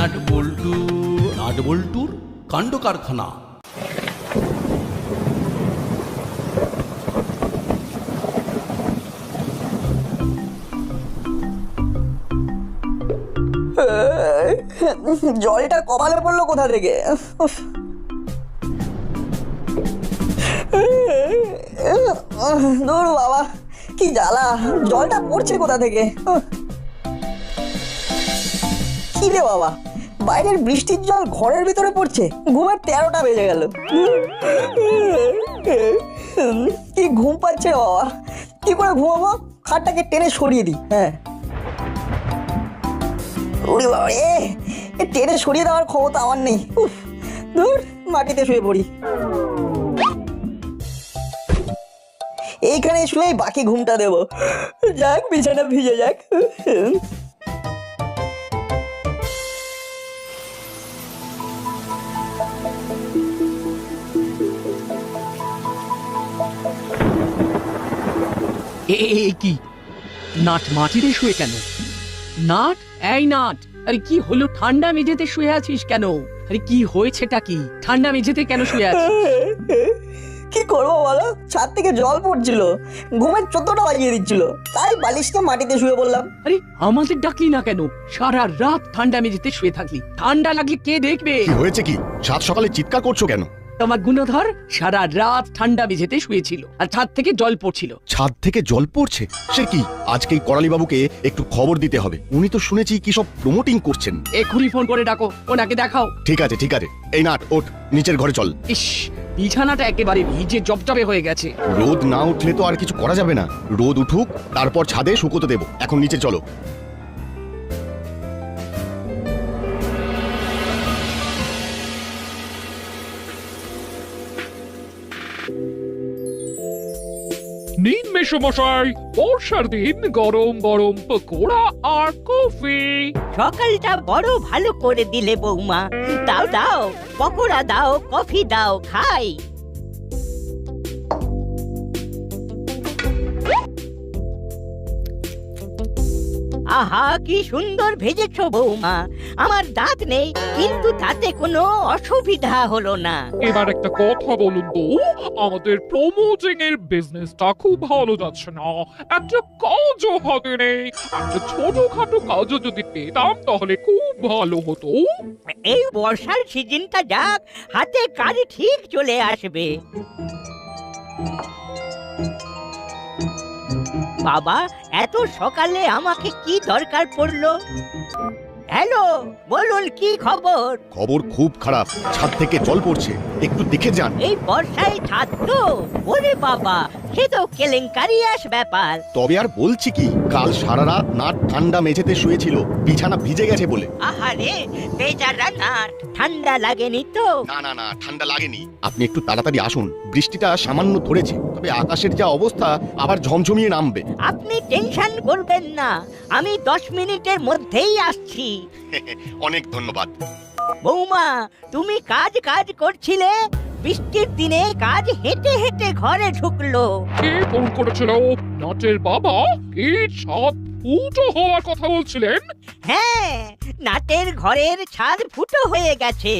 Nut বল্টুর কাণ্ড কারখানা। জলটা কপালে পড়লো কোথা থেকে? দূর বাবা, কি জ্বালা! জলটা পড়ছে কোথা থেকে? কি রে বাবা, বাইরের বৃষ্টির জল ঘরের ভিতরে পড়ছে। ঘুমের 13টা বেজে গেল। কি ঘুম পাচ্ছে রে বাবা, কি করে ঘুমাবো? খাটটাকে টেনে সরিয়ে দিই। হ্যাঁ, ওরে বাবা রে, টেনে সরিয়ে দেওয়ার ক্ষমতা আমার নেই। দূর, মাটিতে শুয়ে পড়ি। এইখানে শুয়ে বাকি ঘুমটা দেবো। যাক, বিছানা ভিজে যাক। কি নাট মাটিতে শুয়ে কেন? নাট, এই নাট, আরে কি হলো? ঠান্ডা মেঝেতে শুয়ে আছিস কেন? আরে কি হয়েছেটা কি? ঠান্ডা মেঝেতে কেন শুয়ে আছিস? কি করবো বলো, ছাদ থেকে জল পড়ছিল, ঘুমের 14টা বাজিয়ে দিচ্ছিল, তাই বালিশটা মাটিতে শুয়ে বললাম। আরে আমাদের ডাকলি না কেন? সারা রাত ঠান্ডা মেঝেতে শুয়ে থাকলি, ঠান্ডা লাগলে কে দেখবে? কি হয়েছে? কি সাত সকালে চিৎকার করছো কেন? তোমার গুণধর সারা রাত ঠান্ডা মেঝেতে শুয়েছিল আর ছাদ থেকে জল পড়ছিল। ছাদ থেকে জল পড়ছে? সে কি? আজকেই করালি বাবুকে একটু খবর দিতে হবে। উনি তো শুনেছি কি সব প্রমোটিং করছেন। এক্ষুনি ফোন করে ডাকো, ওনাকে দেখাও। ঠিক আছে ঠিক আছে, এই নাট ওঠ, নিচের ঘরে চল। ইস, বিছানাটা একেবারে ভিজে জবজবে হয়ে গেছে। রোদ না উঠলে তো আর কিছু করা যাবে না। রোদ উঠুক, তারপর ছাদে শুকোতে দেবো। এখন নিচে চলো। নিন মেশমশাই, বর্ষার দিন গরম গরম পকোড়া আর কফি। সকালটা বড় ভালো করে দিলে বৌমা। দাও দাও, পকোড়া দাও, কফি দাও, খাই। আহা, কি সুন্দর ভেজেছো বৌমা। আমার দাঁত নেই, কিন্তু তাতে কোনো অসুবিধা হলো না। এবার একটা কথা বলুন তো, আমাদের প্রমোটিং এর বিজনেসটা খুব ভালো যাচ্ছে না, একটা কাজও হাতে নেই। একটা ছোটখাটো কাজও যদি পেতাম তাহলে খুব ভালো হতো। এই বর্ষার সিজনটা যাক, হাতে কাজ ঠিক চলে আসবে। বাবা, এত সকালে আমাকে কি দরকার পড়লো? হ্যালো, বলুন কি খবর? খবর খুব খারাপ, ছাদ থেকে জল পড়ছে, একটু দেখে যান। এই বর্ষায় ছাদ তো? ওরে বাবা, সে তো কেলেঙ্কারিয়াস ব্যাপার। তবে আর বলছি কি, কাল সারা রাত নাট ঠান্ডা মেঝেতে শুয়েছিল, বিছানা ভিজে গেছে বলে। আহারে, বেচারা নাট, ঠান্ডা লাগেনি তো? না না না, ঠান্ডা লাগেনি। আপনি একটু তাড়াতাড়ি আসুন, বৃষ্টিটা সামান্য ধরেছে, তবে আকাশের যা অবস্থা আবার ঝমঝমিয়ে নামবে। আপনি টেনশন করবেন না, আমি 10 মিনিটের মধ্যেই আসছি। অনেক ধন্যবাদ। বৌমা, তুমি কাজ করছিলে, বৃষ্টির দিনে কাজ হেঁটে হেঁটে ঘরে ঢুকলো। কে ফোন করেছিল? নাটের বাবা? কি ছাদ ফুটো হওয়ার কথা বলছিলেন? হ্যাঁ, নাটের ঘরের ছাদ ফুটো হয়ে গেছে।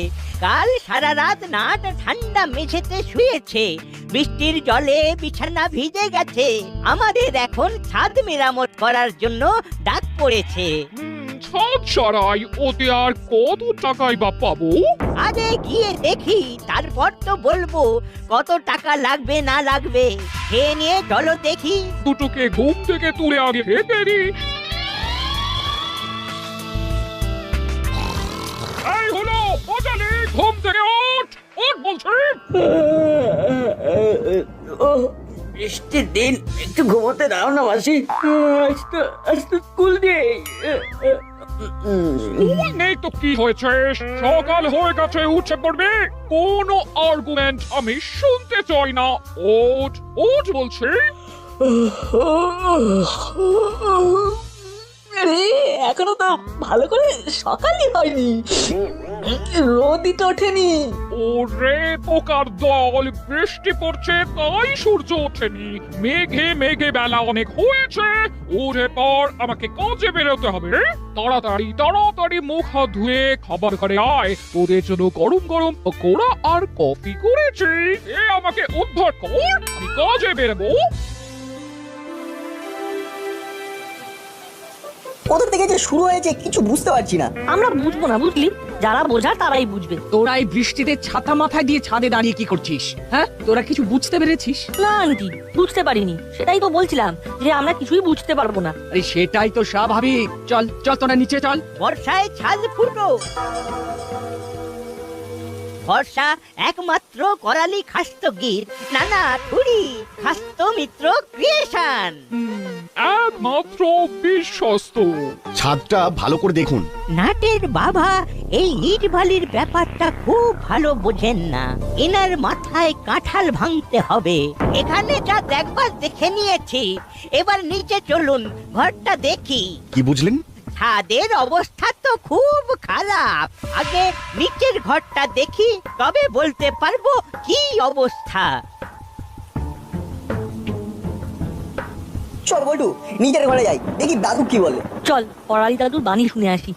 কাল সারা রাত নাট ঠান্ডা মেঝেতে শুয়েছে, বৃষ্টির জলে বিছানা ভিজে গেছে। আমাদের এখন ছাদ মেরামত করার জন্য ডাক পড়েছে। ছাদ সারাই, ওতে আর কত টাকাই বা পাবো? আগে গিয়ে দেখি, তারপর তো বলবো কত টাকা লাগবে না লাগবে। খেয়ে নিয়ে চলো দেখি। দুটোকে ঘুম থেকে তুলে আগে খেতে দি। এই হলো বোঝালি, ঘুম থেকে ওঠ, ওঠ বলছি। বৃষ্টির দিন, একটু ঘুমোতে দাও না মাসি। আজ তো স্কুল নেই। স্কুল নেই তো কি হয়েছে? সকাল হয়ে গেছে, উঠে পড়বে। কোনো আর্গুমেন্ট আমি শুনতে চাই না। ওঠ ওঠ বলছি। এখনো তো ভালো করে সকালই হয়নি, রোদই তো ওঠেনি। ওরে পোকার দল, বৃষ্টি পড়ছে তাই সূর্য ওঠেনি। মেঘে মেঘে বেলা অনেক হয়েছে, ওরে পর আমাকে কাজে বেরোতে হবে। তাড়াতাড়ি তাড়াতাড়ি মুখ হাত ধুয়ে খাবার ঘরে আয়, তোদের জন্য গরম গরম পকোড়া আর কফি করেছি। এ আমাকে উদ্ধার কর, আমি কাজে বেরোবো। কোথা থেকে যে শুরু হয়েছে কিছু বুঝতে পারছি না। আমরা বুঝবো না, বুঝলি? যারা বোঝার তারাই বুঝবে। তোরা এই বৃষ্টিতে ছাতা মাথায় দিয়ে ছাদে দাঁড়িয়ে কি করছিস? হ্যাঁ, তোরা কিছু বুঝতে পেরেছিস? না আন্টি, বুঝতে পারিনি, সেটাই তো বলছিলাম যে আমরা কিছুই বুঝতে পারবো না। আরে সেটাই তো স্বাভাবিক। চল চল, তোরা নিচে চল। বর্ষায় ছাদ ফুটো। বর্ষা একমাত্র করালি খাস্তগির, নানা ঠুরি খাস্ত মিত্র ক্রিয়েশন। একমাত্র বিশ্বস্ত। ছাদটা ভালো করে দেখুন। নাটের বাবা এই ইট বালির ব্যাপারটা খুব ভালো বোঝেন না। এনার মাথায় কাঁঠাল ভাঙতে হবে। এখানে যা দেখবার দেখে নিয়েছি, এবার নিচে চলুন, ঘরটা দেখি। কি বুঝলেন? ছাদের অবস্থা তো খুব খারাপ। আগে নিচের ঘরটা দেখি, তবে বলতে পারবো কি অবস্থা। চল বল্টু, নিজের ঘরে যাই, দেখি দাদু কি বলে। চল পড়ালি দাদুর বাণী শুনে আসি।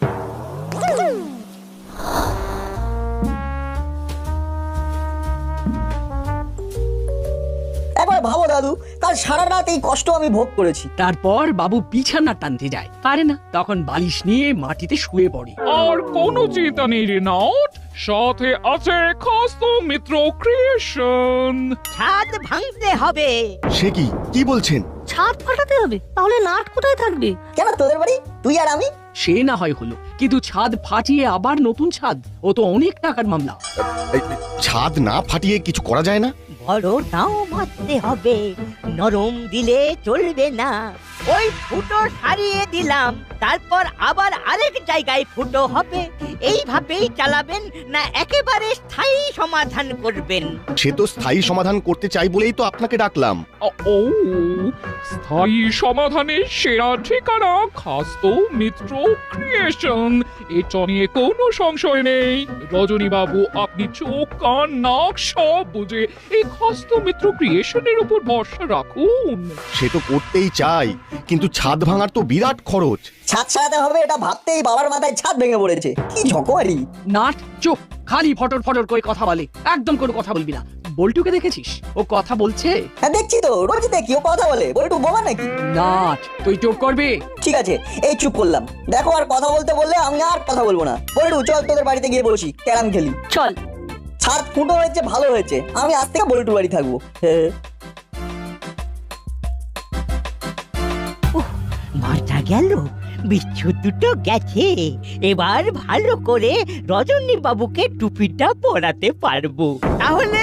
একবার ভাবো দাদু, কাল সারা রাত এই কষ্ট আমি ভোগ করেছি। তারপর বাবু বিছানা টানতে যায়, পারে না, তখন বালিশ নিয়ে মাটিতে শুয়ে পড়ে। আর কোনো চিন্তা নেই রে নাট, সাথে আছে খাস্ত মিত্র ক্রিয়েশন। ছাদ ভাঙতে হবে। সে কি কি বলছেন? ছাদ ফাটাতে হবে? তাহলে নাট কোথায় থাকবে? কেন তোদের বাড়ি, তুই আর আমি? সে না হয় হলো, কিন্তু ছাদ ফাটিয়ে আবার নতুন ছাদ, ও তো অনেক টাকার মামলা। এই, ছাদ না ফাটিয়ে কিছু করা যায় না? বড় নাও মারতে হবে, নরম দিলে চলবে না। ওই ফুটো সারিয়ে দিলাম, তারপর আবার আরেক জায়গায় ফুটো হবে। এইভাবেই চালাবেন না একেবারে স্থায়ী সমাধান করবেন? সে তো স্থায়ী সমাধান করতে চাই বলেই তো আপনাকে ডাকলাম। ও, স্থায়ী সমাধানের সেরা ঠিকানা খাস্ত মিত্র ক্রিয়েশন। এটা নিয়ে কোনো সংশয় নেই। রজনী বাবু, আপনি চোখ কান নাক সব বুঝে এই খাস্ত মিত্র ক্রিয়েশনের উপর ভরসা রাখুন। সে তো করতেই চাই, কিন্তু ছাদ ভাঙার তো বিরাট খরচ। ছাদ সারাতে হবে এটা ভাবতেই বাবার মাথায় ছাদ ভেঙে পড়েছে। কি ঝকমারি! নাট চুপ, খালি ফটর ফটর করে কথা বলে, একদম কোনো কথা বলবি না। বল্টুকে দেখেছিস ও কথা বলছে? হ্যাঁ দেখছি তো, রোজ দেখি ও কথা বলে। বল্টু বোমা নাকি? নাট, তুই চুপ করবি? ঠিক আছে, এই চুপ করলাম। দেখো, আর কথা বলতে বললে আমি আর কথা বলবো না। বল্টু চল তোদের বাড়িতে গিয়ে বসি, ক্যারাম খেলি। চল। ছাদ ফুটো হয়েছে, ভালো হয়েছে, আমি আজ থেকে বল্টুর বাড়ি থাকবো। মাথা গেল, বিচ্ছু দুটো গেছে। এবার ভালো করে রজনী বাবুকে টুপিটা পরাতে পারবো। তাহলে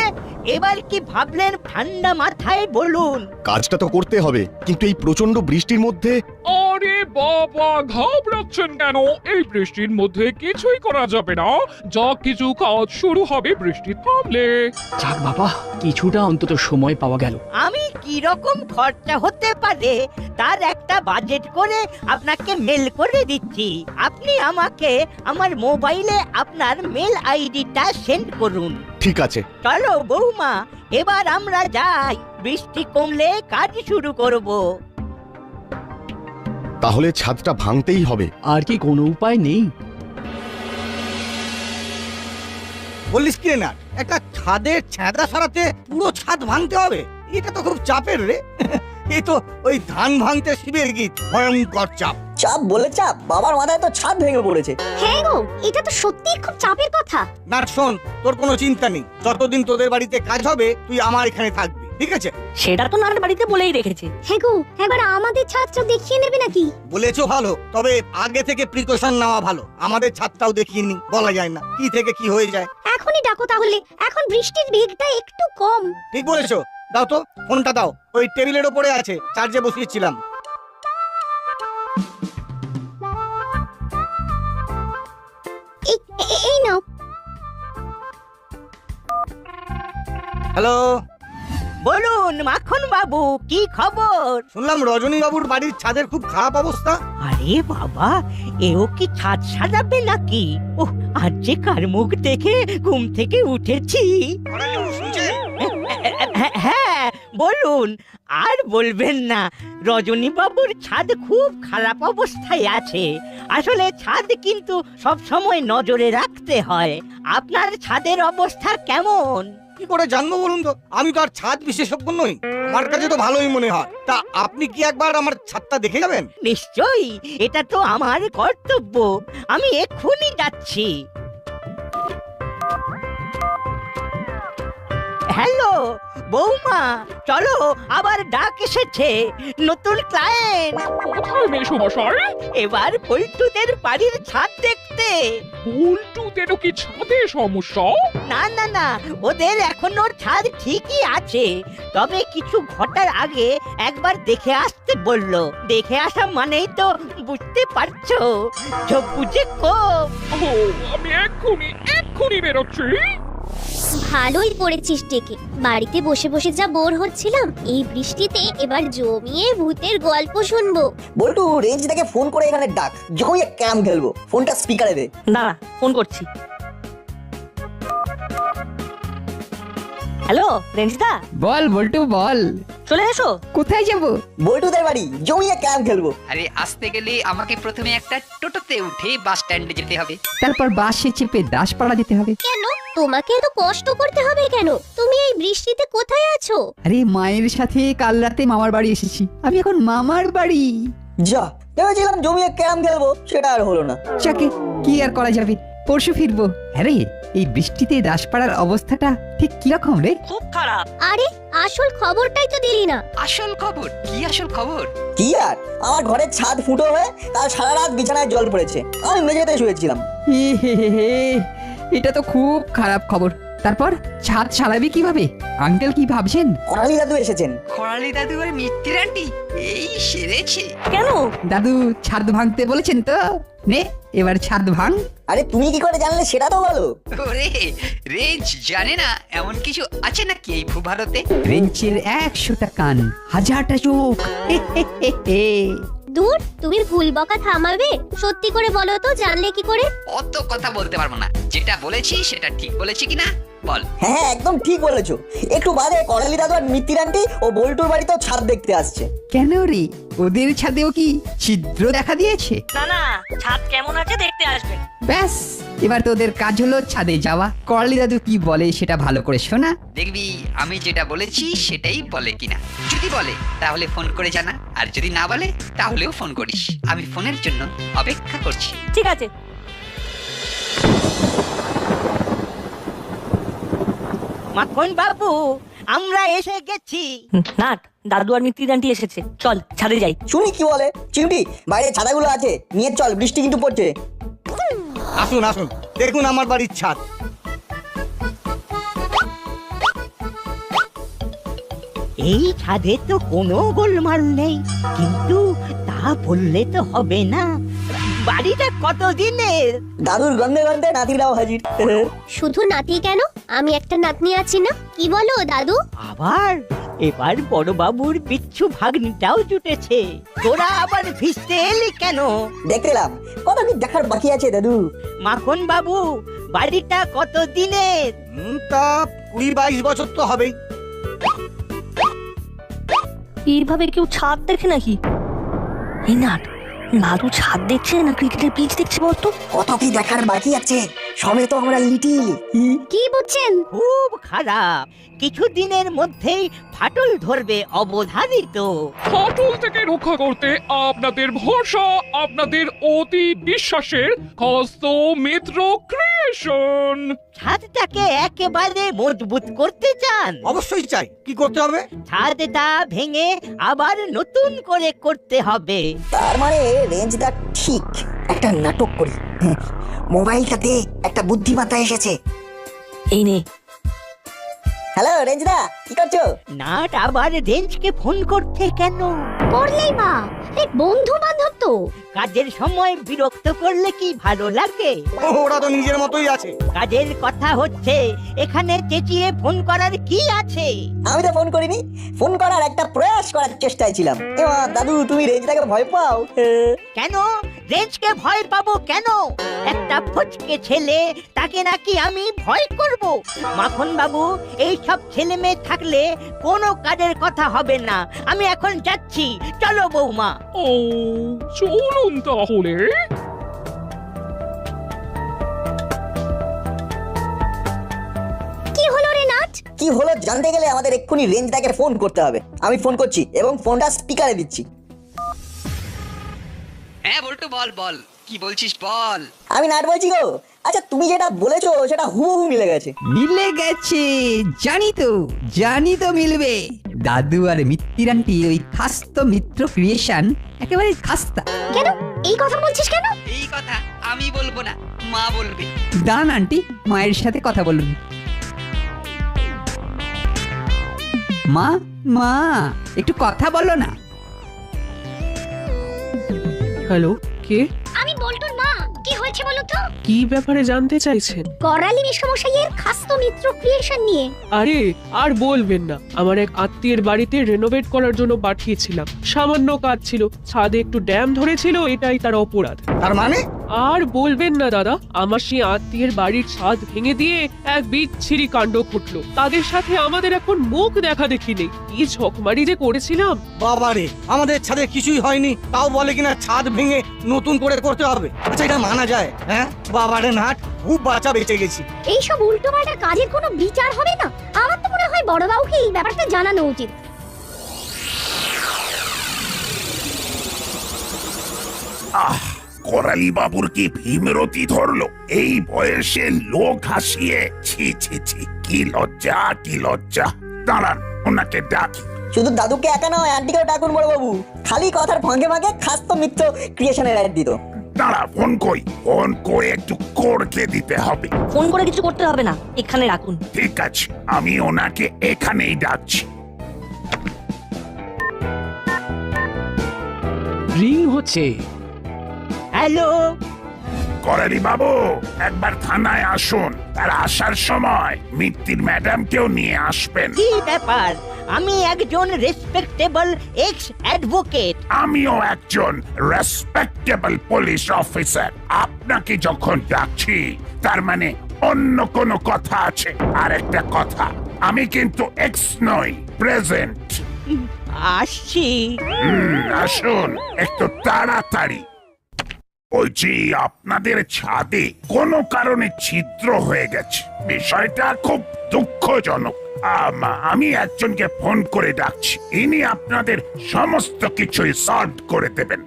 এবার কি ভাবলেন ঠান্ডা মাথায় বলুন? কাজটা তো করতে হবে, কিন্তু এই প্রচন্ড বৃষ্টির মধ্যে। আরে বাবা, ঘাবড়াচ্ছেন কেন? এই বৃষ্টির মধ্যে কিছুই করা যাবে না। যা কিছু কাজ শুরু হবে বৃষ্টি থামলে। যাক বাবা, কিছুটা অন্তত সময় পাওয়া গেল। আমি কি রকম খরচা হতে পারে তার একটা বাজেট করে আপনাকে মেল করে দিচ্ছি। আপনি আমাকে আমার মোবাইলে আপনার মেল আইডিটা সেন্ড করুন। ঠিক আছে। চলো বৌমা, এবার আমরা যাই, বৃষ্টি কমলে কাজ শুরু করব। তাহলে ছাদটা ভাঙতেই হবে। আর কি কোনো উপায় নেই? বলিস কি না, একটা ছাদের ছ্যাঁদা সারাতে পুরো ছাদ ভাঙতে হবে? এটা তো খুব চাপের রে। এই তো ওই ধান ভাঙতে শিবের গীত, ভয়ঙ্কর চাপ। চাপ বলে চাপ, বাবার মাথায় তো ছাদ ভেঙে পড়েছে। হ্যাঁ গো, এটা তো সত্যি খুব চাপের কথা। না শোন, তোর কোনো চিন্তা নেই, যতদিন তোদের বাড়িতে কাজ হবে তুই আমার এখানে থাকবি, ঠিক আছে? সেটা তো নাট বাড়িতে বলেই রেখেছে। হ্যাঁ গো, একবার আমাদের ছাদটা দেখিয়ে নেবে নাকি? বলেছো ভালো, তবে আগে থেকে প্রিকশন নেওয়া ভালো। আমাদের ছাদটাও দেখিয়ে নি, বলা যায় না কি থেকে কি হয়ে যায়। এখনই ডাকো তাহলে, এখন বৃষ্টির বেগটা একটু কম। ঠিক বলেছো, দাও তো ফোনটা দাও, ওই টেবিলের ওপরে আছে, চার্জে বসিয়েছিলাম। এই নাও। হ্যালো, বলুন মাখন বাবু, কি খবর? শুনলাম রজনী বাবুর বাড়ির ছাদের খুব খারাপ অবস্থা। আরে বাবা, এও কি ছাদ সাজাবে নাকি? ওহ, আজ যে কার মুখ দেখে ঘুম থেকে উঠেছি। হ্যাঁ বলুন, আর বলবেন না, রজনী বাবুর ছাদ খুব খারাপ অবস্থায় আছে। আসলে ছাদ কিন্তু সব সময় নজরে রাখতে হয়। আপনার ছাদের অবস্থা কেমন? কি করে জানবো বলুন তো? আমি তো আর ছাদ বিশেষজ্ঞ নই, আমার কাছে তো ভালোই মনে হয়। তা আপনি কি একবার আমার ছাদটা দেখে যাবেন? নিশ্চয়ই, এটা তো আমার কর্তব্য। আমি এক্ষুনি যাচ্ছি। হ্যালো বৌমা, চলো, আবার ডাক এসেছে, নতুন ক্লায়েন্ট। কোথায় মেসোমশাই? এবার পল্টুদের বাড়ির ছাদ দেখতে। উল্টুদেরও কি ছাদে সমস্যা? না না না, ওদের এখনো ছাদ ঠিকই আছে, তবে কিছু ঘটার আগে একবার দেখে আসতে বললো। দেখে আসা মানেই তো বুঝতে পারছো, চোখ বুঝে খুব। ও, আমি এক্ষুনি বেরোচ্ছি। ভালোই করেছিস ডেকে। বাড়িতে বসে বসে যা বোর হচ্ছিলাম, এই বৃষ্টিতে এবার জমিয়ে ভূতের গল্প শুনবো। বল্টু রেঞ্জদাকে ফোন করে এখানে ডাক, যখনই ক্যাম খেলবো। ফোনটা স্পিকারে দে। দাঁড়া, ফোন করছি। হ্যালো রেঞ্জদা, বল বল্টু বল, চলে এসো। কোথায় যাব? বল্টুদের বাড়ি, জমিয়ে ক্যাম খেলবো। আরে আসতে গেলে আমাকে প্রথমে একটা টোটোতে উঠে বাস স্ট্যান্ডে যেতে হবে। তারপর বাসে চেপে দাসপাড়া যেতে হবে। কেন তোমাকে এত কষ্ট করতে হবে কেন? তুমি এই বৃষ্টিতে কোথায় আছো? আরে মায়ের সাথে কাল রাতে মামার বাড়ি এসেছি, আমি এখন মামার বাড়ি। যা, ভেবেছিলাম জমিয়ে ক্যাম খেলবো, সেটা আর হলো না। যাকে কি আর করা যাবে, পরশু ফিরবো। আরে এই বৃষ্টিতে দাসপাড়ার অবস্থাটা ঠিক কিরকম রে? খুব খারাপ। আরে আসল খবরটাই তো দিলি না। আসল খবর কি? আসল খবর কি আর, আমার ঘরের ছাদ ফুটো হয়ে তার সারা রাত বিছানায় জল পড়েছে, আমি মেঝেতে শুয়েছিলাম। হে হে হে হে, এটা তো খুব খারাপ খবর। তারপর ছাদ সারাবি কিভাবে? আঙ্কেল কি ভাবছেন? কনালি দাদু এসেছেন। খরালি দাদু আর মিত্তির আন্টি এই সেরেছে। কেন? দাদু ছাদ ভাঙতে বলেছেন তো? নে এবার ছাদ ভাঙ। আরে তুমি কি করে জানলে সেটা তো বলো। ওরে, রেঞ্জ জানে না এমন কিছু আছে নাকি এই ভূভারতে? রেঞ্চের 100টা কান, 1000টা চোখ। হে হে হে হে। দূর, তুমি ভুল বকা থামাবে? সত্যি করে বলো তো, জানলে কি করে? অত কথা বলতে পারবো না, যেটা বলেছি সেটা ঠিক বলেছি কিনা বল। হ্যাঁ একদম ঠিক বলেছো। একটু বাদে কনালি দাদু আর মিত্তির আন্টি ও বল্টুর বাড়িতেও ছাদ দেখতে আসছে। কেন রে, ওদের ছাদেও কি ছিদ্র দেখা দিয়েছে? না না, ছাদ কেমন আছে দেখতে আসবেন। ব্যাস, এবার তোদের কাজ হলো ছাদে যাওয়া। করালি দাদু কি বলে সেটা ভালো করে শোনা। দেখবি আমি যেটা বলেছি সেটাই বলে কিনা। যদি বলে তাহলে ফোন করে জানা, আর যদি না বলে তাহলেও ফোন করিস। আমি ফোনের জন্য অপেক্ষা করছি। ঠিক আছে। মাখন বাবু, আমরা এসে গেছি। নাট, দাদু আর মিত্তির আন্টি এসেছে, চল ছাদে যাই। শুনি কি বলে। চিমটি, বাইরে ছাতাগুলো আছে, নিয়ে চল, বৃষ্টি কিন্তু পড়ছে। আসুন আসুন, দেখুন আমার বাড়ির ছাদ। এই ছাদে তো কোনো গোলমাল নেই, কিন্তু তা বললে তো হবে না। বাড়িটা কত দিনের? দাদুর গন্ধে গন্ধে নাতিরাও হাজির। শুধু নাতি কেন, আমি একটা নাতনি আছি না? কি বলো দাদু? আবার এবার বড় বাবুর বিচ্ছু ভাগ্নিটাও জুটেছে। তোরা আবার ভিজতে এলি কেন? দেখতে এলাম, কত কি দেখার বাকি আছে দাদু। মাখন বাবু, বাড়িটা কত দিনের? তা 20-22 বছর তো হবেই। এইভাবে কেউ ছাদ দেখে নাকি? এই নাট, দাদু ছাদ দেখছে না ক্রিকেটের পিচ দেখছে বলতো? কত কি দেখার বাকি আছে, সবে তো আমরা লিটিল। কি বুঝছেন? খুব খারাপ, কিছুদিনের মধ্যেই ফাটল ধরবে অবধারিত। ফাটল থেকে রক্ষা করতে আপনাদের ভরসা, আপনাদের অতি বিশ্বাসের হস্ত মিত্র ক্রিয়েশন। ছাদটাকে একেবারে মজবুত করতে চান? অবশ্যই চাই। কি করতে হবে? ছাদটা ভেঙে আবার নতুন করে করতে হবে। তার মানে রেঞ্জটা ঠিক একটা নাটক করি। মোবাইলটাতে একটা বুদ্ধিমত্তা এসেছে। এই নে। হ্যালো রেঞ্জদা, কি করছো? নাট আবার রেঞ্জকে ফোন করতে কেন? করলেই বা, এই বন্ধু বান্ধব তো। কাজের সময় বিরক্ত করলে কি ভালো লাগে? ওরা তো নিজের মতোই আছে। কাজের কথা হচ্ছে, এখানে চেঁচিয়ে ফোন করার কি আছে? আমি তো ফোন করিনি, ফোন করার একটা প্রয়াস করার চেষ্টায় ছিলাম। এবার দাদু তুমি রেঞ্জটাকে ভয় পাও? কেন রেঞ্জকে ভয় পাবো কেন? একটা ফচকে ছেলে, তাকে নাকি আমি ভয় করব? মাখন বাবু, এই সব ছেলে মেয়ে থাকলে কোনো কাজের কথা হবে না। আমি এখন যাচ্ছি, চলো বৌমা। ও চলুন তাহলে। কি হলো রে নাট? কি হলো জানতে গেলে আমাদের এক্ষুনি রেঞ্জটাকে ফোন করতে হবে। আমি ফোন করছি এবং ফোনটা স্পিকারে দিচ্ছি। হ্যাঁ বল্টু, বল বল, কি বলছিস বল। আমি নাট বলছি গো। আচ্ছা তুমি যেটা বলেছো সেটা হুবহু মিলে গেছে। মিলে গেছে, জানি তো মিলবে। দাদু আর মিত্তির আন্টি ওই খাস্ত মিত্র ক্রিয়েশন একেবারে খাস্তা। কেন এই কথা বলছিস কেন? এই কথা আমি বলবো না, মা বলবে। দাঁড়ান আন্টি, মায়ের সাথে কথা বলুন। মা মা একটু কথা বলো না। হ্যালো, কে? আমি বল্টুর মা। কি হয়েছে বলো তো? কি ব্যাপারে জানতে চাইছেন? করালি মেশামশাইয়ের খাস্ত মিত্র ক্রিয়েশন নিয়ে। আরে আর বলবেন না, আমার এক আত্মীয়ের বাড়িতে রেনোভেট করার জন্য পাঠিয়েছিলাম। সামান্য কাজ ছিল, ছাদে একটু ড্যাম ধরেছিল, এটাই তার অপরাধ। তার মানে? আর বলবেন না দাদা, আমার সেই আত্মীয়ের বাড়ির ছাদ ভেঙে দিয়ে এক বিচ্ছিরি কাণ্ড ঘটলো। তাদের সাথে আমাদের এখন মুখ দেখা দেখি নেই। কি ঝকমারি যে করেছিলাম। বাবারে, আমাদের ছাদে কিছুই হয়নি, তাও বলে কিনা ছাদ ভেঙে নতুন করে করতে হবে। আচ্ছা এটা মানা যায়? হ্যাঁ বাবারে নাট, খুব বাঁচা বেঁচে গেছি। এইসব উল্টোপাল্টা কাজের কোনো বিচার হবে না? আমার তো মনে হয় বড়বাবুকে এই ব্যাপারটা জানানো উচিত। করালি বাবুর কি ভীমরতি ধরলো? এই বয়সে লোক হাসিয়ে, ছি ছি ছি, কি লজ্জা কি লজ্জা। দাঁড়ান, ওনাকে ডাকি। শুধু দাদুকে একা নয়, আন্টিকেও ডাকুন বড়বাবু। খালি কথার ফাঁকে ফাঁকে খাস্ত মিত্র ক্রিয়েশনের অ্যাড দিত। দাঁড়া, ফোন করে একটু করতে দিতে হবে। ফোন করে কিছু করতে হবে না, এখানে রাখুন। ঠিক আছে, আমি ওনাকে এখানেই ডাকছি। রিং হচ্ছে। হ্যালো, করালি বাবু, একবার থানায় আসুন। আর আসার সময় মিত্তির ম্যাডামকেও নিয়ে আসবেন। কি ব্যাপার? আমি একজন রেসপেক্টেবল এক্স অ্যাডভোকেট। আমিও একজন রেসপেক্টেবল পুলিশ অফিসার। আপনাকে যখন ডাকছি তার মানে অন্য কোনো কথা আছে। আর একটা কথা, আমি কিন্তু এক্স নই, প্রেজেন্ট। আসছি। আসুন একটু তাড়াতাড়ি। বলছি, আপনাদের ছাদে কোনো কারণে ছিদ্র হয়ে গেছে। বিষয়টা খুব দুঃখজনক। আমি একজনকে ফোন করে ডাকছি, ইনি আপনাদের সমস্ত কিছুই সলভ করে দেবেন।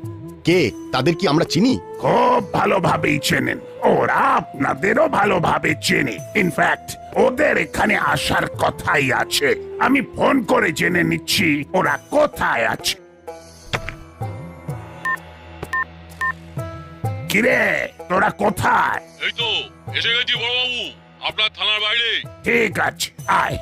কে? তাদের কি আমরা চিনি? খুব ভালোভাবেই চেনেন, ওরা আপনাদেরও ভালোভাবে চেনে। ইনফ্যাক্ট ওদের এখানে আসার কথাই আছে। আমি ফোন করে জেনে নিচ্ছি ওরা কোথায় আছে। কিরে, তোরা কোথায়? এই তো এসে গেছি বড়বাবু, আপনার থানার বাইরে। ঠিক আছে, আয়।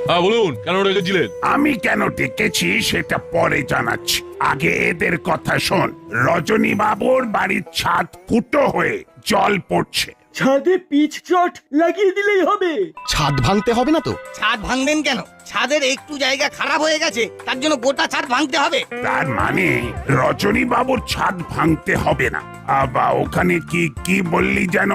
হ্যাঁ বলুন, কেন রেখেছিলেন? আমি কেন ডেকেছি সেটা পরে জানাচ্ছি, আগে এদের কথা শোন। রজনী বাবুর বাড়ির ছাদ ফুটো হয়ে জল পড়ছে। ছাদে পিচ চট লাগিয়ে দিলেই হবে। ছাদ ভাঙতে হবে না তো? ছাদ ভাঙবেন কেন? ছাদের একটু জায়গা খারাপ হয়ে গেছে, তার জন্য গোটা ছাদ ভাঙতে হবে। তার মানে রজনী বাবুর ছাদ ভাঙতে হবে না। আবার ওখানে কি কি বললি যেন,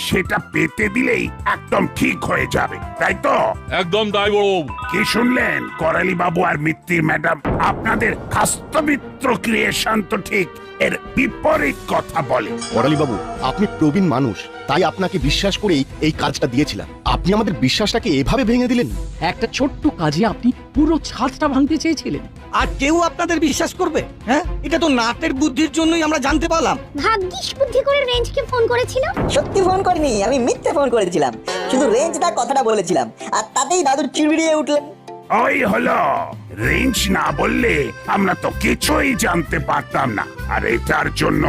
সেটা পেতে দিলেই একদম ঠিক হয়ে যাবে, তাই তো? একদম তাই বড়বাবু। কি শুনলেন করালি বাবু আর মিত্তির ম্যাডাম? আপনাদের খাস্তমিত্র ক্রিয়েশন তো ঠিক এর বিপরীত কথা বলে। করালি বাবু, আপনি প্রবীণ মানুষ, তাই আপনাকে বিশ্বাস করেই এই কাজটা দিয়েছিলাম। আপনি আমাদের বিশ্বাসটাকে এভাবে ভেঙে দিলেন। একটা ছোট্ট কাজে আপনি পুরো ছাদটা ভাঙতে চেয়েছিলেন। আর কেউ আপনাদের বিশ্বাস করবে? হ্যাঁ, এটা তো নাটের বুদ্ধির জন্যই আমরা জানতে পারলাম। ভাগ্যিস বুদ্ধি করে রেঞ্জকে ফোন করেছিল। সত্যি ফোন করিনি, আমি মিথ্যে ফোন করেছিলাম। শুধু রেঞ্জটা কথাটা বলেছিলাম, আর তাতেই দাদুর চিড়বিড়িয়ে উঠলেন। ওই হলো, রেঞ্জ না বললে আমরা তো কিছুই জানতে পারতাম না। আর এটার জন্য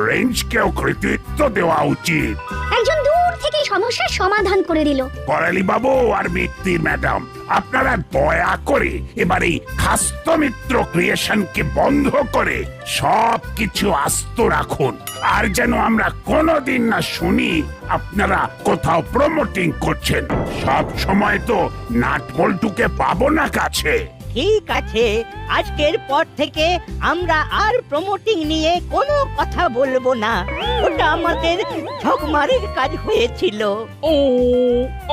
রেঞ্জকেও কৃতিত্ব দেওয়া উচিত। একজন দূর থেকে সমস্যার সমাধান করে দিল। করালি বাবু আর মিত্তির ম্যাডাম, আপনারা দয়া করে এবার এই খাস্তমিত্র ক্রিয়েশনকে বন্ধ করে সব কিছু আস্ত রাখুন, আর যেন আমরা কোনোদিন না শুনি আপনারা কোথাও প্রমোটিং করছেন। সব সময় তো নাট বল্টুকে পাবো না কাছে। ঠিক আছে, আজকের পর থেকে আমরা আর প্রমোটিং নিয়ে কোনো কথা বলবো না। ওটা আমাদের ঝকমারির কাজ হয়েছিল। ও,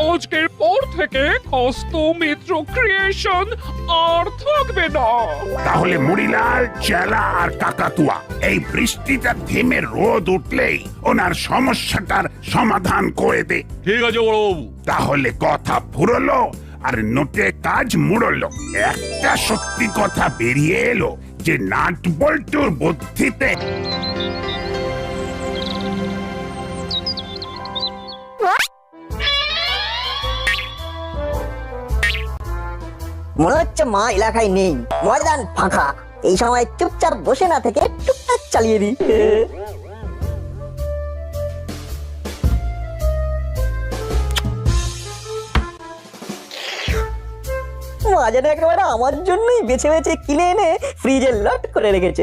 আজকের পর থেকে খাস্তমিত্র ক্রিয়েশন আর থাকবে না। তাহলে মুড়িলাল, চেলা আর কাকাতুয়া এই বৃষ্টিটা থেমে রোদ উঠলেই ওনার সমস্যাটার সমাধান করে দে। ঠিক আছে বড়বাবু। তাহলে কথা ফুরলো আর নোটে কাজ মুড়লো। একটা সত্যি কথা বেরিয়ে এলো যে নাট বল্টুর বুদ্ধিতে মনে হচ্ছে মা এলাকায় নেই, ময়দান ফাঁকা। এই সময় চুপচাপ বসে না থেকে টুকটাক চালিয়ে দিই। মা যেন একেবারে আমার জন্যই বেছে বেছে কিনে এনে ফ্রিজে লট করে রেখেছে।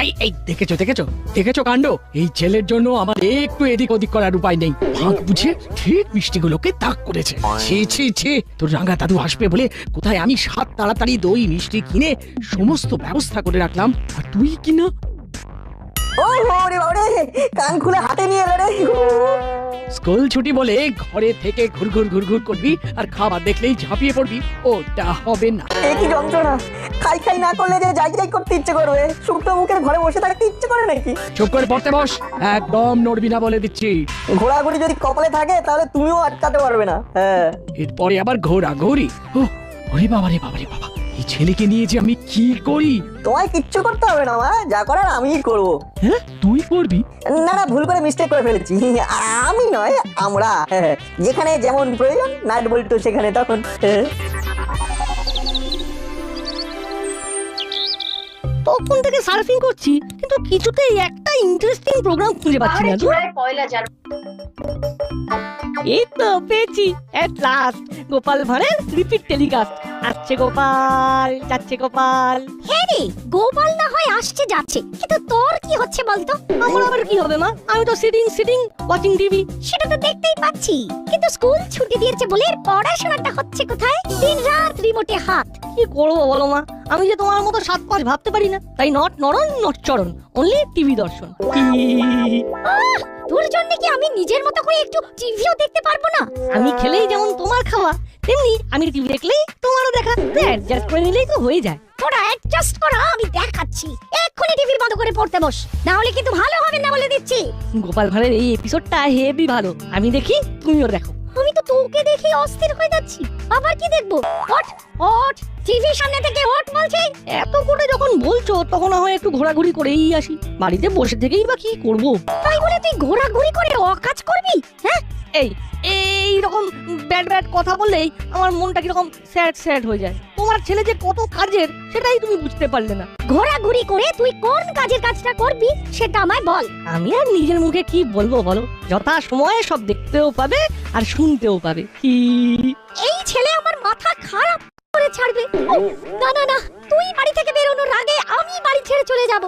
এই এই দেখেছো দেখেছো দেখেছো কাণ্ড? এই ছেলের জন্য আমার একটু এদিক ওদিক করার উপায় নেই। ভাগ বুঝে ঠিক মিষ্টিগুলোকে তাক করেছে। ছি ছি ছি, তোর রাঙা দাদু আসবে বলে কোথায় আমি সাত তাড়াতাড়ি দই মিষ্টি কিনে সমস্ত ব্যবস্থা করে রাখলাম, আর তুই কিনা ও রে বাবারে, কান খুলে হাতে নিয়ে এলো রে। স্কুল ছুটি বলে ঘরে থেকে ঘুরঘুর ঘুরঘুর করবি আর খাবার দেখলেই ঝাঁপিয়ে পড়বি, ওটা হবে না। এই কি যন্ত্রণা! খাই খাই না করলে যে যাই যাই করতে ইচ্ছে করবে, শুকনো মুখের ঘরে বসে থাকতে ইচ্ছে করে নাকি? চুপ করে পড়তে বস, একদম নড়বি না বলে দিচ্ছি। ঘোরাঘুরি যদি কপালে থাকে তাহলে তুমিও আটকাতে পারবে না। হ্যাঁ, এরপরে আবার ঘোরাঘুরি। ওরে বাবা রে বাবা রে বাবা, এই ছেলেকে নিয়ে যে আমি কি করি। তোমায় কিচ্ছু করতে হবে না মা, যা করার আমিই করবো। হ্যাঁ, তুই করবি? না না, ভুল করে মিস্টেক করে ফেলেছি। আমি নয়, আমরা। যেখানে যেমন প্রয়োজন নাট বল্টু সেখানে তখন। তখন থেকে সার্ফিং করছি, কিন্তু কিছুতেই একটা ইন্টারেস্টিং প্রোগ্রাম খুঁজে পাচ্ছি না। এই তো পেয়েছি, এট লাস্ট গোপাল ভাঁড়ের রিপিট টেলিকাস্ট। আসছে গোপাল, যাচ্ছে গোপাল। হ্যাঁ রে, গোপাল না হয় আসছে যাচ্ছে, কিন্তু তোর কি হচ্ছে বলতো? আমার আবার কি হবে মা? আমি তো সিটিং ওয়াচিং টিভি। সেটা তো দেখতেই পাচ্ছি, কিন্তু স্কুল ছুটি দিয়েছে বলে পড়াশোনাটা হচ্ছে কোথায়? দিন রাত রিমোটে হাত। কি করবো বলো মা, আমি যে তোমার মতো 7-5 ভাবতে পারি না, তাই নট নরণ নট চরণ, অনলি টিভি দর্শন। তোর জন্য কি আমি নিজের মতো করে একটু টিভিও দেখতে পারবো না? আমি খেলেই যেমন তোমার খাওয়া, তেমনি আমি টিভি দেখলেই তোমারও দেখা। অ্যাডজাস্ট করে নিলেই তো হয়ে যায়। তোরা অ্যাডজাস্ট করা আমি দেখাচ্ছি। এক্ষুনি টিভি বন্ধ করে পড়তে বস, না হলে কিন্তু ভালো হবে না বলে দিচ্ছি। গোপাল ভাঁড়ের এই এপিসোডটা হেভি ভালো, আমি দেখি তুমিও দেখো। আমি তো তোকে দেখে অস্থির হয়ে যাচ্ছি। আবার কি দেখবো? ওঠ ওঠ, টিভির সামনে থেকে ওঠ বলছি। এত করে যখন বলছো, তখন না হয় একটু ঘোরাঘুরি করেই আসি। বাড়িতে বসে থেকেই বা কি করব? তাই বলে তুই ঘোরাঘুরি করে অকাজ করবি? হ্যাঁ, এই রকম ব্যাড কথা বললেই আমার মনটা কিরকম স্যাড হয়ে যায়। তোমার ছেলে যে কত কাজের, সেটাই তুমি বুঝতে পারলে না। ঘোরাঘুরি করে তুই কোন কাজের কাজটা করবি সেটা আমায় বল। আমি আর নিজের মুখে কি বলবো বলো? যথা সময়ে সব দেখতেও পাবে আর শুনতেও পাবে। কি এই ছেলে আমার মাথা খারাপ করে ছাড়বে। না না না, তুই বাড়ি থেকে বেরোনোর আগে আমি বাড়ি ছেড়ে চলে যাব।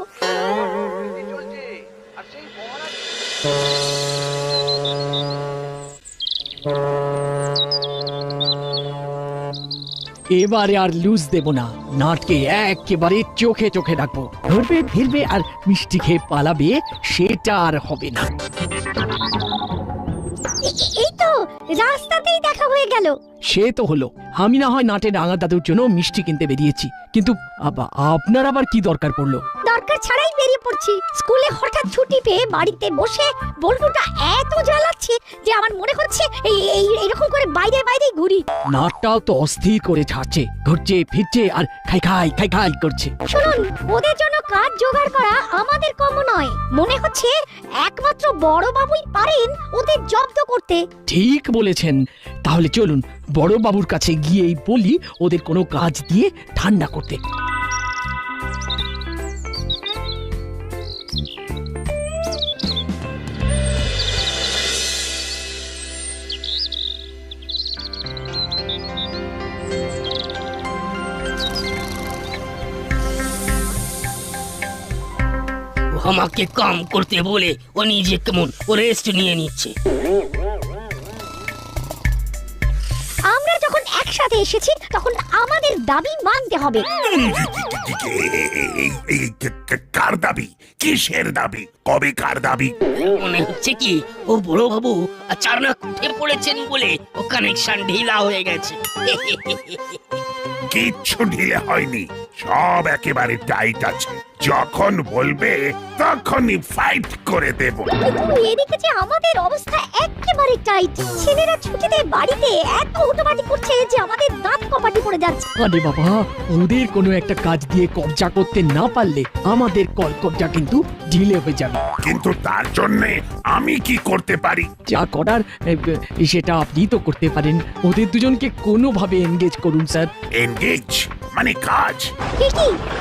এবারে আর লুজ দেব না, নাটকে একেবারে চোখে চোখে রাখবো। ধরবে ফিরবে আর মিষ্টি খেয়ে পালাবে, সেটা আর হবে না। এই তো রাস্তাতেই দেখা হয়ে গেল। সে তো হলো, আমি না হয় নাটের রাঙা দাদুর জন্য মিষ্টি কিনতে বেরিয়েছি, কিন্তু আপনার আবার কি দরকার পড়লো? দরকার ছাড়াই বেরিয়ে পড়ছি। স্কুলে হঠাৎ ছুটি পেয়ে বাড়িতে বসে বল্টুটা এত জ্বালাচ্ছে যে আমার মনে হচ্ছে এইরকম করে বাইরে ঘুরি। নাটটাও তো অস্থির করে ছাড়ছে, ঘুরছে ফিরছে আর খাই করছে। শুনুন, ওদের জন্য কাজ জোগাড় করা আমাদের কম নয়। মনে হচ্ছে একমাত্র বড় বাবুই পারেন ওদের জব্দ করতে। ঠিক বলেছেন, তাহলে চলুন বড় বাবুর কাছে গিয়েই বলি ওদের কোনো কাজ দিয়ে ঠান্ডা করতে। আমাকে কাম করতে বলে ও নিজে কেমন রেস্ট নিয়ে নিচ্ছে। আমরা যখন একসাথে এসেছি তখন আমাদের দাবি মানতে হবে। কার দাবি? কিসের দাবি? কবে কার দাবি? মনে হচ্ছে কি ও বড় বাবু আচানক উঠে পড়েছেন বলে ও কানেকশন ঢিলা হয়ে গেছে। কিচ্ছু ঢিলে হয়নি, সব একেবারে টাইট আছে। যখন বলবে তখনই ফাইট করে দেব। কিন্তু এদিকে যে আমাদের অবস্থা একেবারে টাইট। ছেলেরা ছুটিতে বাড়িতে এত হুটোপাটি করছে যে আমাদের দাঁত কপাটি পড়ে যাচ্ছে। আরে বাবা, ওদের কোনো একটা কাজ দিয়ে কবজা করতে না পারলে আমাদের কবজা কিন্তু ঢিলে হয়ে যাবে। কিন্তু তার জন্য আমি কি করতে পারি? যা করার সেটা আপনি তো করতে পারেন। ওদের দুজনকে কোনোভাবে এনগেজ করুন স্যার। এনগেজ মানে কাজ? কি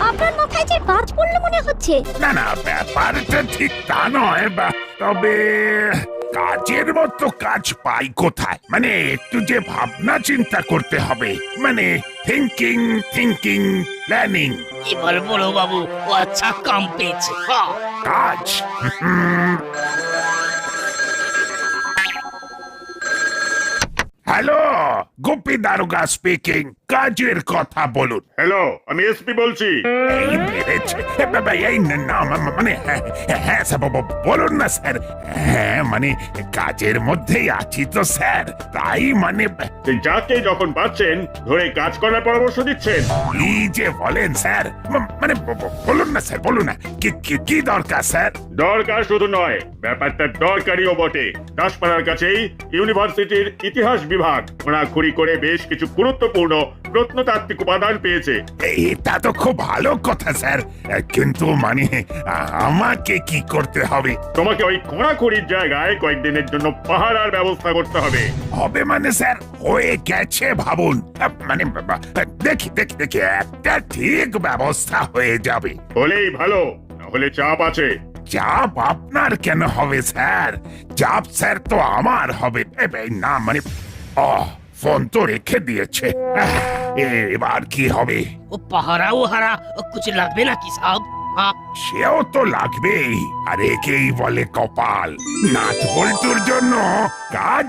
আপনার মাথায় যে বাজ পড়লো মনে হচ্ছে? না না, ব্যাপারটা ঠিক তা নয়, তবে কাজের মতো কাজ পাই কোথায়? মানে একটু যে ভাবনা চিন্তা করতে হবে, মানে থিঙ্কিং প্ল্যানিং। এবার বড় বাবু ও আচ্ছা কাম পেয়েছে। কাজ? হ্যালো, গোপী দারোগা স্পিকিং। কাজের কথা বলুন। হ্যালো, আমি এসপি বলছি। এই বেড়েছে বাবা, এই না মানে হ্যাঁ স্যার, বলুন না স্যার। হ্যাঁ মানে কাজের মধ্যেই আছি তো স্যার, তাই মানে যাকে যখন পাচ্ছেন ধরে কাজ করার পরামর্শ দিচ্ছেন। কি যে বলেন স্যার, মানে বলুন না স্যার, বলুন না কি দরকার স্যার? দরকার শুধু নয়, ব্যাপারটা দরকারিও বটে। দাসপাড়ার কাছেই ইউনিভার্সিটির ইতিহাস বিভাগ খোঁড়াখুড়ি করে বেশ কিছু গুরুত্বপূর্ণ প্রত্নতাত্ত্বিক উপাদান পেয়েছে। এটা তো খুব ভালো কথা স্যার, কিন্তু মানে আমাকে কি করতে হবে? তোমাকে ওই খোঁড়াখুড়ির জায়গায় কয়েকদিনের জন্য পাহারার ব্যবস্থা করতে হবে। হবে মানে স্যার? হয়ে গেছে ভাবুন, মানে দেখি একটা ঠিক ব্যবস্থা হয়ে যাবে। হলেই ভালো, নাহলে চাপ আছে। চাপ আপনার কেন হবে স্যার? চাপ স্যার তো আমার হবে। না মানে ফোন তো রেখে দিয়েছে, এবার কি হবে? ও পাহারাও হারা কিছু লাগবে নাকি সাহেব? সেও তো লাগবেই, আর একেই বলে কপাল। নাট বল্টুর জন্য কাজ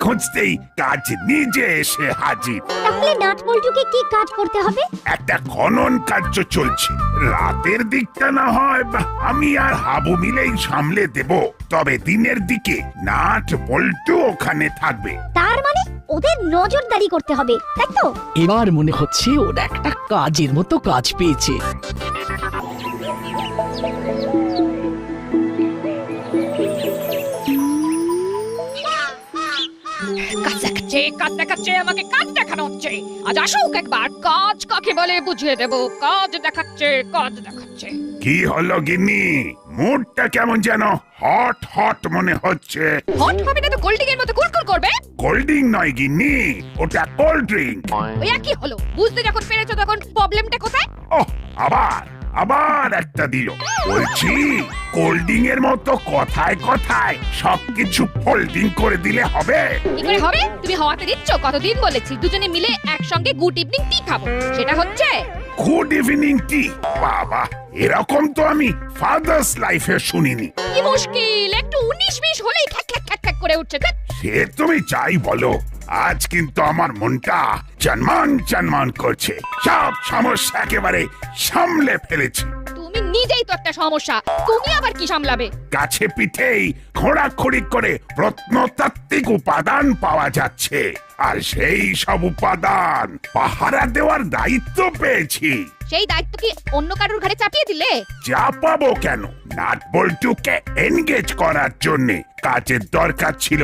খুঁজতেই কাজ নিজে এসে হাজির। তাহলে নাট বল্টুকে কি কাজ করতে হবে? একটা খনন কার্য চলছে, রাতের দিকটা না হয় আমি আর হাবু মিলেই সামলে দেব, তবে দিনের দিকে নাট বল্টু ওখানে থাকবে। তার মানে ওদের নজরদারি করতে হবে, তাই তো? এবার মনে হচ্ছে ওরা একটা কাজের মতো কাজ পেয়েছে। কাজ দেখাচ্ছে আমাকে কাজ দেখানো হচ্ছে। আজ আসুক একবার, কাজ কাকে বলে বুঝিয়ে দেব। কাজ দেখাচ্ছে। কি হলো গিন্নি, মুডটা কেমন যেন হট মনে হচ্ছে? হট হবে না তো কোল্ড এর মতো কুরকুর করবে? কোল্ড ড্রিঙ্ক নয় গিন্নি, ওটা কোল্ড ড্রিঙ্ক। ওই কি হলো? বুঝতে যখন পেরেছো তখন প্রবলেমটা কোথায়? ওহ, আবার একটা দিল। বলছি কোল্ড ড্রিঙ্ক এর মতো কথায় সবকিছু ফোল্ডিং করে দিলে হবে? কি করে হবে? তুমি হওয়াতে দিচ্ছ? কতদিন বলেছি দুজনে মিলে একসঙ্গে গুড ইভিনিং টি খাবো, সেটা হচ্ছে গুড ইভিনিং টি? বাবা, এরকম তো আমি ফাদার্স লাইফে শুনিনি। কি মুশকিল, একটু 19-20 হলেই খ্যাক করে উঠছে। সে তুমি চাই বলো, আজ কিন্তু আমার মনটা চনমান করছে। সব সমস্যা একেবারে সামলে ফেলেছি। তুমি নিজেই তো একটা সমস্যা, তুমি আবার কি সামলাবে? কাছে পিঠেই খোঁড়াখুড়ি করে প্রত্নতাত্ত্বিক উপাদান পাওয়া যাচ্ছে, আর সেই সব উপাদান পাহারা দেওয়ার দায়িত্ব পেয়েছি। সেই দায়িত্ব কি অন্য কারোর ঘাড়ে চাপিয়ে দিলে? চাপাবো কেন? নাট বল্টুকে এনগেজ করার জন্য কাজের দরকার ছিল,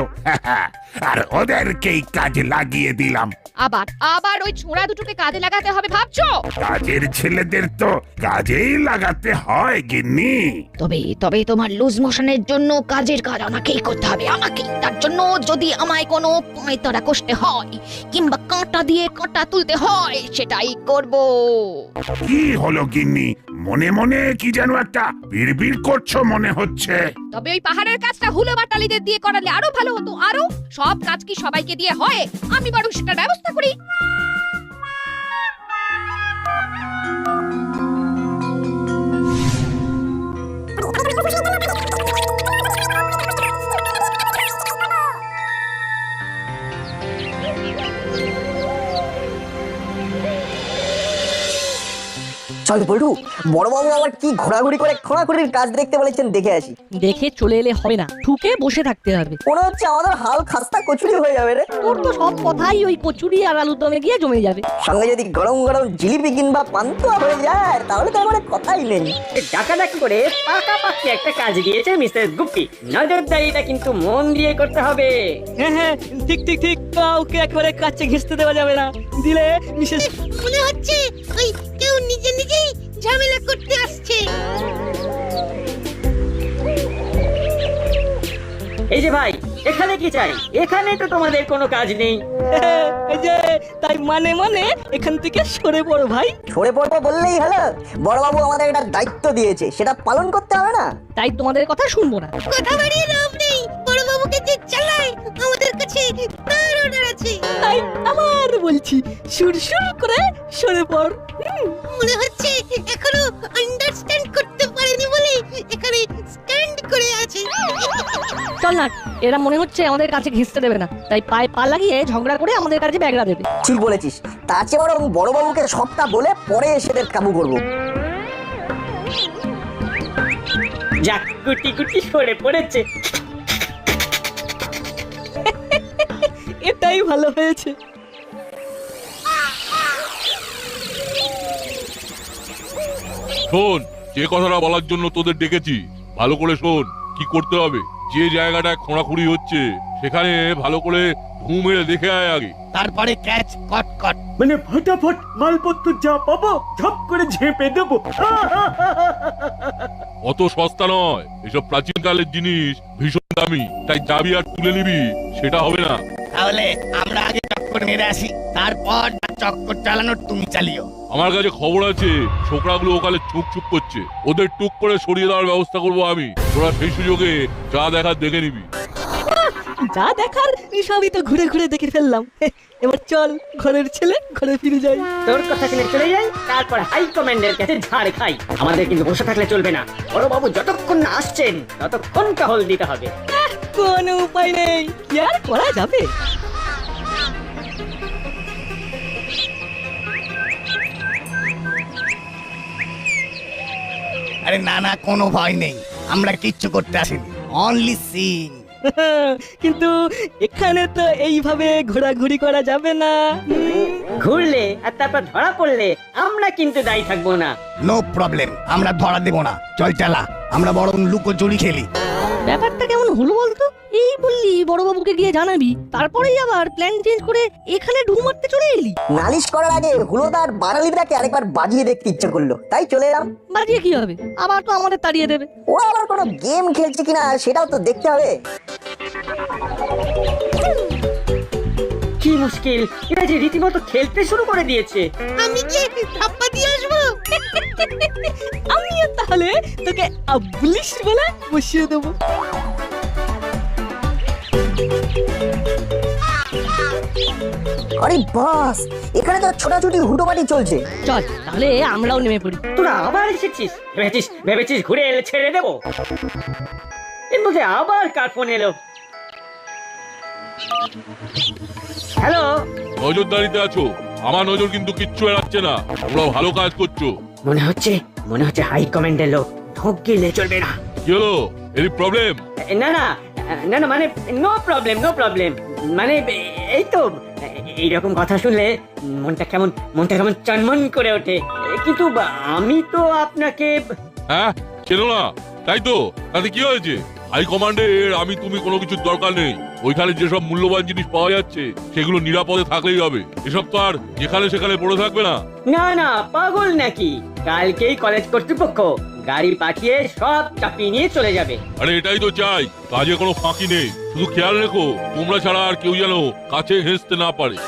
আর ওদেরকেই কাজে লাগিয়ে দিলাম। আবার ওই ছোঁড়া দুটোকে কাজে লাগাতে হবে ভাবছো? কাজের ছেলেদের তো কাজেই লাগাতে হয় গিন্নি। তবে তোমার লুজ মোশনের জন্য কাজের কাজ আমাকেই করতে হবে, আমাকেই। তার জন্য যদি আমায় কোনো পয়তরা কষতে হয় কিংবা কাঁটা দিয়ে কাঁটা তুলতে হয়, সেটাই করব। কি হলো গিন্নি, মনে কি যেন একটা বিড়বিড় করছো মনে হচ্ছে? তবে ওই পাহাড়ের কাজটা হুলো বাটালিদের দিয়ে করালে আরো ভালো হতো। আরো সব কাজ কি সবাইকে দিয়ে হয়? আমি বরং সেটার ব্যবস্থা করি। চল বলটু, বড়বাবু আবার কি ঘোরাঘুরি করে খোঁড়াখুড়ির কাজ দেখতে বলেছেন, দেখে আসি। দেখে চলে এলে হবে না, ঠুকে বসে থাকতে হবে। মনে হচ্ছে আমাদের হাল খাস্তা কচুরি হয়ে যাবে রে। তোর তো সব কথাই ওই কচুরি আর আলুর দমে গিয়ে জমে যাবে। সঙ্গে যদি গরম গরম জিলিপি কিংবা পান্তুয়া হয়ে যায় তাহলে তো আমার কথাই নেই। ডাকাডাকি করে পাকাপাকি একটা কাজ দিয়েছে মিসেস গুপ্তি। নজরদারিটা কিন্তু মন দিয়ে করতে হবে। হ্যাঁ হ্যাঁ, ঠিক ঠিক ঠিক, কাউকে একবারে কাছে ঘেঁষতে দেওয়া যাবে না, দিলে মিসেস মনে হচ্ছে ওই কেউ নিজে নিজেই ঝামেলা করতে আসছে। এই যে ভাই, এখানে কি চাই? এখানে তো তোমাদের কোনো কাজ নেই। এই যে তাই মানে মানে এখান থেকে সরে পড়ো ভাই। সরে পড়বো বললেই হলো? বড়বাবু আমাদের একটা দায়িত্ব দিয়েছে, সেটা পালন করতে হবে না? তাই তোমাদের কথা শুনবো না। কথা বাড়িয়ে লাভ নেই, বড় বাবুকে যে চালায় আমাদের কাছে তার অর্ডার আছে। তাই আবার বলছি, সুরসুর করে সরে পড়। মনে হচ্ছে এখনো আন্ডারস্ট্যান্ড করতে পারেনি বলে এখানে স্ট্যান্ড করে আছে। চল না, এরা মনে হচ্ছে আমাদের কাছে ঘেঁষতে দেবে না, তাই পায়ে পা লাগিয়ে ঝগড়া করে আমাদের কাছে ব্যাগরা দেবে। ঠিক বলেছিস, তার চেয়ে বরং বড়বাবুকে সবটা বলে পরে এসে কাবু করবো। যাক, গুটি গুটি সরে পড়েছে, এটাই ভালো হয়েছে। শোন, যে কথাটা বলার জন্য তোদের ডেকেছি ভালো করে শোন। কি করতে হবে, যে জায়গাটায় খোঁড়াখুড়ি হচ্ছে সেখানে ভালো করে ঢু মেরে দেখে আয় আগে। তারপরে ক্যাচ কট কট, মানে ফটাফট মালপত্র যা পাবো ঝপ করে ঝেপে দেবো। অত সস্তা নয়, এসব প্রাচীনকালের জিনিস ভীষণ দামি, তাই যাবি আর তুলে নিবি সেটা হবে না। তাহলে আমরা আগে চক্কর মেরে আসি, তারপর চক্কর চালানোর তুমি চালিও। আমার কাছে খবর আছে ছোকরাগুলো ওখানে চুপ চুপ করছে, ওদের টুক করে সরিয়ে দেওয়ার ব্যবস্থা করবো আমি। তোরা সেই সুযোগে যা দেখার দেখে নিবি। যা দেখার সবই তো ঘুরে ঘুরে দেখে ফেললাম, এবার চল ঘরের ছেলে ঘরে ফিরে যাই। তোর কথা শুনে চলে যাই, তারপর হাই কমান্ডের কাছে ঝাড় খাই। আমাদের কিন্তু বসে থাকলে চলবে না, বড় বাবু যতক্ষণ না আসছেন ততক্ষণ টহল দিতে হবে। কোনো উপায় নেই, কি আর করা যাবে। আরে না না, কোনো ভয় নেই, আমরা কিচ্ছু করতে আসিনি, অনলি সিং। কিন্তু এখানে তো এইভাবে ঘোরাঘুরি করা যাবে না। ঘুরলে আর তারপর ধরা পড়লে আমরা কিন্তু দায়ী থাকবো না। নো প্রবলেম, আমরা ধরা দেব না, চল চালা, আমরা বরং লুকোচুরি খেলি। ব্যাপারটা কেমন হলো বলতো? এই বললি বড়বাবুকে গিয়ে জানাবি, তারপরেই আবার প্ল্যান চেঞ্জ করে এখানে ঢু মারতে চলে এলি। নালিশ করার আগে হুলোদার বাঙালিটাকে আরেকবার বাজিয়ে দেখতে ইচ্ছে করলো, তাই চলে এলাম। বাজিয়ে কি হবে, আবার তো আমাদের তাড়িয়ে দেবে। ও আবার কোনো গেম খেলছে কিনা সেটাও তো দেখতে হবে। কি মুশকিল, এরা যে রীতিমতো খেলতে শুরু করে দিয়েছে। আমি কি ধাপ্পা দিয়ে আসবো? আমিও তাহলে তোকে আবলিশ বলে বসিয়ে দেবো। আরে বাস, এখানে তো ছোটাছুটি হুটোপাটি চলছে। চল তাহলে আমরাও নেমে পড়ি। তোরা আবার এসেছিস? ভেবেছিস ঘুরে এলে ছেড়ে দেবো? এর মধ্যে আবার কার ফোন এলো? হ্যালো, নজরদারিতে আছো? আমার নজর কিন্তু কিচ্ছু এড়াচ্ছে না, তোমরা ভালো কাজ করছো। মনে হচ্ছে হাই কমান্ডের লোক, ঢোক গেলে চলবে না। কি হলো, এর প্রবলেম? না না না না, মানে নো প্রবলেম, মানে এই তো এইরকম কথা শুনলে মনটা কেমন চনমন করে ওঠে। কিন্তু আমি তো আপনাকে হ্যাঁ চেনো না, তাই তো? তাতে কি হয়েছে? হাই কমান্ডের আমি তুমি কোনো কিছুর দরকার নেই। ওইখানে যেসব মূল্যবান জিনিস পাওয়া যাচ্ছে সেগুলো নিরাপদে থাকলেই হবে, এসব তো আর যেখানে সেখানে পড়ে থাকবে না। না না, পাগল নাকি? কালকেই কলেজ কর্তৃপক্ষ গাড়ি পাঠিয়ে সব চাপিয়ে নিয়ে চলে যাবে। আরে এটাই তো চাই, কাজে কোনো ফাঁকি নেই। শুধু খেয়াল রেখো তোমরা ছাড়া আর কেউ যেন কাছে ঘেঁষতে না পারে।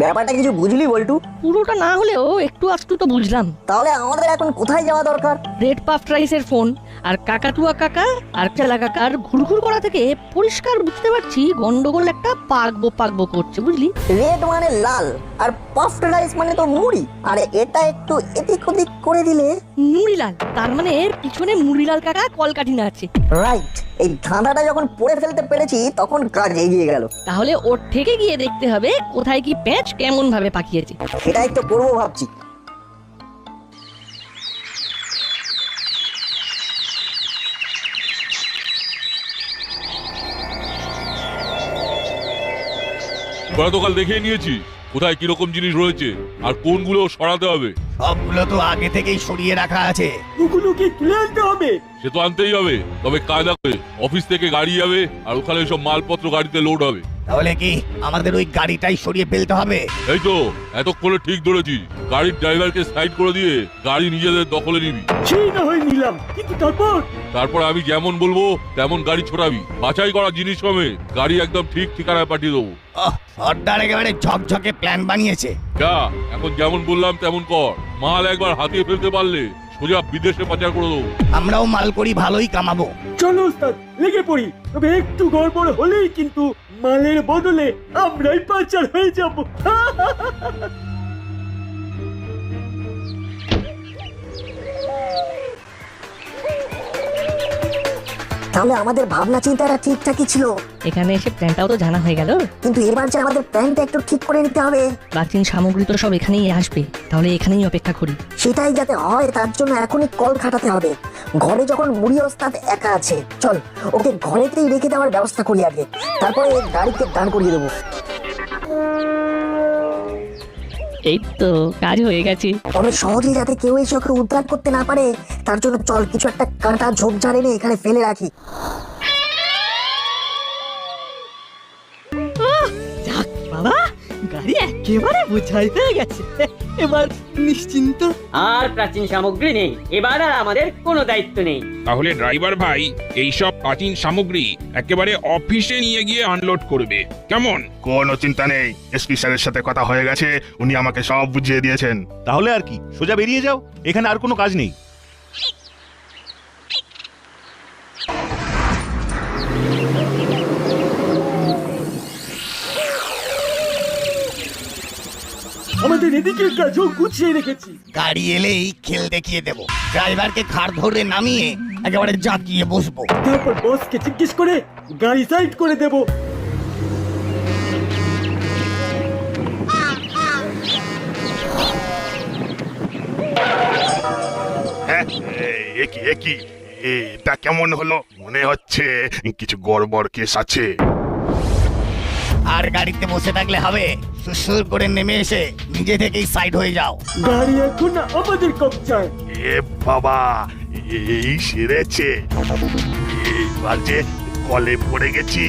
ব্যাপারটা কিছু বুঝলি বল্টু? পুরোটা না হলেও একটু আধটু তো বুঝলাম। তাহলে আমাদের এখন কোথায় যাওয়া দরকার? রেড পাফ রাইসের ফোন আর কাকাতুয়া কাকা আর চেলা কাকার ঘুরঘুর করা থেকে পরিষ্কার বুঝতে পারছি গন্ডগোল একটা পাকবো করছে, বুঝলি? রেড মানে লাল, আর পাফড রাইস মানে তো মুড়ি, আর এটা একটু এদিক ওদিক করে দিলে মুড়িলাল, তার মানে পিছনে মুড়িলাল কাকা কলকাঠিনা আছে। রাইট, এই ধাঁধাটা যখন পড়ে ফেলতে পেরেছি তখন কাজ এগিয়ে গেল। তাহলে ওর থেকে গিয়ে দেখতে হবে কোথায় কি প্যাঁচ কেমন ভাবে পাকিয়েছে। সেটাই তো করবো ভাবছি। গতকাল দেখে নিয়েছি কোথায় কিরকম জিনিস রয়েছে আর কোনগুলো সরাতে হবে। সবগুলো তো আগে থেকেই সরিয়ে রাখা আছে। ওগুলো কি তুলে আনতে হবে? সে তো আনতেই হবে, তবে কায়দা করে অফিস থেকে গাড়ি যাবে আর ওখানে সব মালপত্র গাড়িতে লোড হবে। তাহলে কি আমাদের ওই গাড়িটাই সরিয়ে ফেলতে হবে? এই তো এতক্ষণে ঠিক ধরেছি, গাড়ির ড্রাইভারকে সাইড করে দিয়ে গাড়ি নিজেদের দখলে নিবি। সেই না হয় নিলাম, কিন্তু তারপর আমি যেমন বলবো তেমন গাড়ি ছোড়াবি, বাছাই করা জিনিস হবে, গাড়ি একদম ঠিক ঠিকানায় পাঠিয়ে দেবো। সর্দার একেবারে ঝকঝকে প্ল্যান বানিয়েছে। যা, এখন যেমন বললাম তেমন কর, মাল একবার হাতিয়ে ফেলতে পারলে সোজা বিদেশে পাচার করে দেবো। আমরাও মাল করি ভালোই কামাবো। চলো ওস্তাদ, লেগে পড়ি। তবে একটু গড়বড় হলেই কিন্তু মালের বদলে আমরাই পাচার হয়ে যাব। তাহলে আমাদের ভাবনা চিন্তাটা ঠিকঠাকই ছিল। এখানে এসে প্ল্যানটাও তো জানা হয়ে গেল, কিন্তু এবার যে আমাদের প্ল্যানটা একটু ঠিক করে নিতে হবে। প্রাচীন সামগ্রী তো সব এখানেই আসবে, তাহলে এখানেই অপেক্ষা করি। সেটাই যাতে হয় তার জন্য এখনই কল খাটাতে হবে। ঘরে যখন মুড়ি ওস্তাদ একা আছে, চল ওকে ঘরেতেই রেখে দেওয়ার ব্যবস্থা করি আগে, তারপরে গাড়িতে দাঁড় করিয়ে দেবো। এই তো কাজ হয়ে গেছে। তবে সহজে যাতে কেউ এসে ওকে উদ্ধার করতে না পারে তার জন্য চল কিছু একটা কাঁটা ঝোপঝাড় এনে এখানে ফেলে রাখি। যাক বাবা, গাড়ি একেবারে বোঝাই হয়ে গেছে, এবার নিশ্চিন্ত। আর প্রাচীন সামগ্রী নেই, এবার আর আমাদের কোনো দায়িত্ব নেই। তাহলে ড্রাইভার ভাই এই সব প্রাচীন সামগ্রী একেবারে অফিসে নিয়ে গিয়ে আনলোড করবে, কেমন? কোনো চিন্তা নেই, এসপি স্যারের সাথে কথা হয়ে গেছে, উনি আমাকে সব বুঝিয়ে দিয়েছেন। তাহলে আর কি, সোজা বেরিয়ে যাও, এখানে আর কোনো কাজ নেই। আমাদের এদিকের কাজও গুছিয়ে রেখেছি। গাড়ি এলেই খেল দেখিয়ে দেব, ড্রাইভারকে ঘাড় ধরে নামিয়ে একেবারে জাঁকিয়ে বসবো, তারপর বসকে জিজ্ঞেস করে গাড়ি সাইড করে দেব। একই এটা কেমন হলো? মনে হচ্ছে কিছু গড়বড় কেস আছে। আর গাড়িতে বসে থাকলে হবে, সুসুর করে নেমে এসে নিজে থেকেই সাইড হয়ে যাও। গাড়ি এখন আমাদের কবজায়। এ বাবা, এই সেরেছে, এইবার যে কলে পড়ে গেছি।